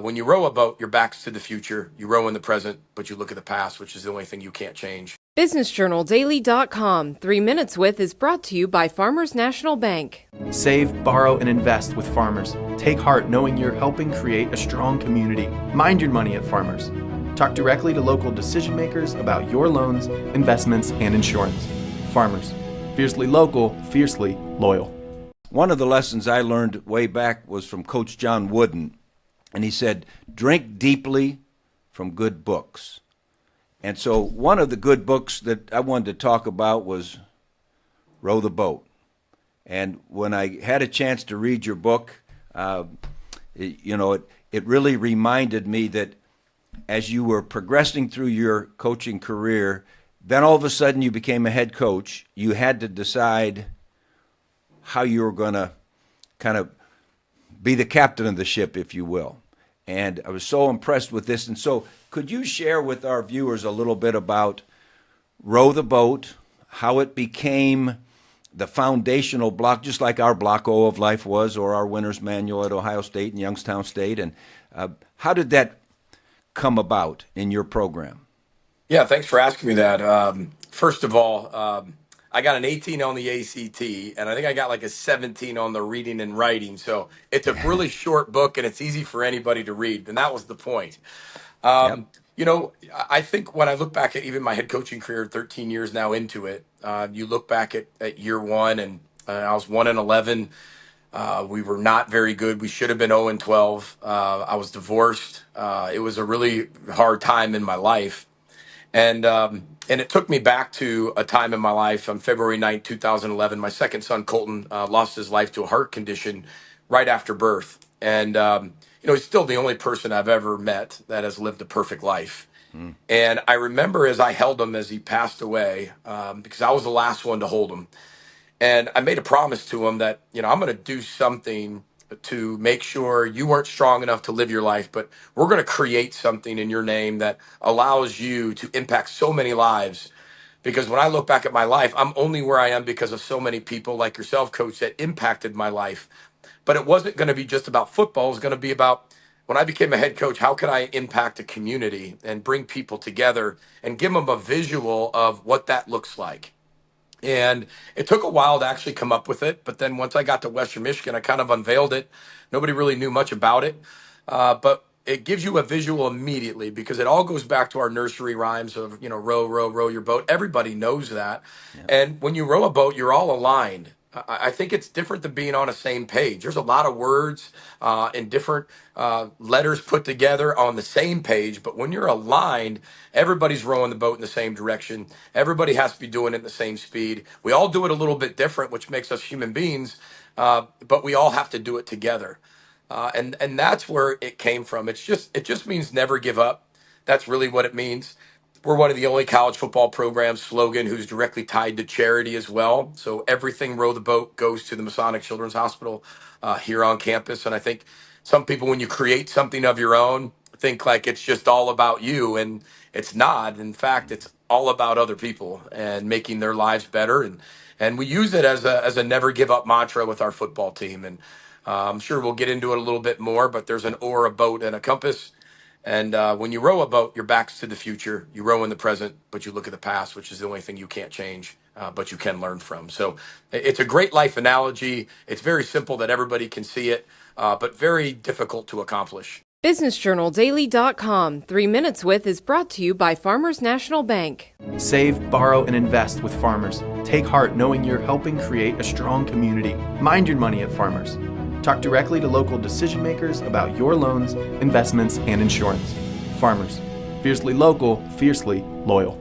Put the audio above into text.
When you row a boat, your back's to the future. You row in the present, but you look at the past, which is the only thing you can't change. BusinessJournalDaily.com. 3 Minutes With is brought to you by Farmers National Bank. Save, borrow, and invest with Farmers. Take heart knowing you're helping create a strong community. Mind your money at Farmers. Talk directly to local decision makers about your loans, investments, and insurance. Farmers. Fiercely local, fiercely loyal. One of the lessons I learned way back was from Coach John Wooden, and he said, drink deeply from good books. And so one of the good books that I wanted to talk about was Row the Boat. And when I had a chance to read your book, it really reminded me that as you were progressing through your coaching career, then all of a sudden you became a head coach. You had to decide how you were going to kind of be the captain of the ship, if you will. And I was so impressed with this. And so could you share with our viewers a little bit about Row the Boat, how it became the foundational block, just like our Block O of life was, or our winner's manual at Ohio State and Youngstown State? And how did that come about in your program? Yeah, thanks for asking me that. First of all, I got an 18 on the ACT, and I think I got like a 17 on the reading and writing. So it's a really short book, and it's easy for anybody to read. And that was the point. Yep. I think when I look back at even my head coaching career, 13 years now into it, you look back at year one, and I was 1-11. We were not very good. We should have been 0-12. I was divorced. It was a really hard time in my life. And it took me back to a time in my life on February 9th, 2011. My second son, Colton, lost his life to a heart condition right after birth. And, he's still the only person I've ever met that has lived a perfect life. And I remember as I held him as he passed away, because I was the last one to hold him. And I made a promise to him that, I'm going to do something to make sure you weren't strong enough to live your life, but we're going to create something in your name that allows you to impact so many lives. Because when I look back at my life, I'm only where I am because of so many people like yourself, Coach, that impacted my life. But it wasn't going to be just about football. It was going to be about, when I became a head coach, how could I impact a community and bring people together and give them a visual of what that looks like. And it took a while to actually come up with it. But then once I got to Western Michigan, I kind of unveiled it. Nobody really knew much about it. But it gives you a visual immediately, because it all goes back to our nursery rhymes of, row, row, row your boat. Everybody knows that. Yeah. And when you row a boat, you're all aligned. I think it's different than being on the same page. There's a lot of words and different letters put together on the same page. But when you're aligned, everybody's rowing the boat in the same direction. Everybody has to be doing it at the same speed. We all do it a little bit different, which makes us human beings. But we all have to do it together. And that's where it came from. It just means never give up. That's really what it means. We're one of the only college football programs slogan who's directly tied to charity as well. So everything Row the Boat goes to the Masonic Children's Hospital here on campus. And I think some people, when you create something of your own, think like it's just all about you, and it's not. In fact, it's all about other people and making their lives better. And we use it as a never give up mantra with our football team. And I'm sure we'll get into it a little bit more, but there's an oar, a boat, and a compass. And when you row a boat, your back's to the future. You row in the present, but you look at the past, which is the only thing you can't change, but you can learn from. So it's a great life analogy. It's very simple that everybody can see it, but very difficult to accomplish. BusinessJournalDaily.com. 3 Minutes With is brought to you by Farmers National Bank. Save, borrow, and invest with Farmers. Take heart knowing you're helping create a strong community. Mind your money at Farmers. Talk directly to local decision makers about your loans, investments, and insurance. Farmers. Fiercely local, fiercely loyal.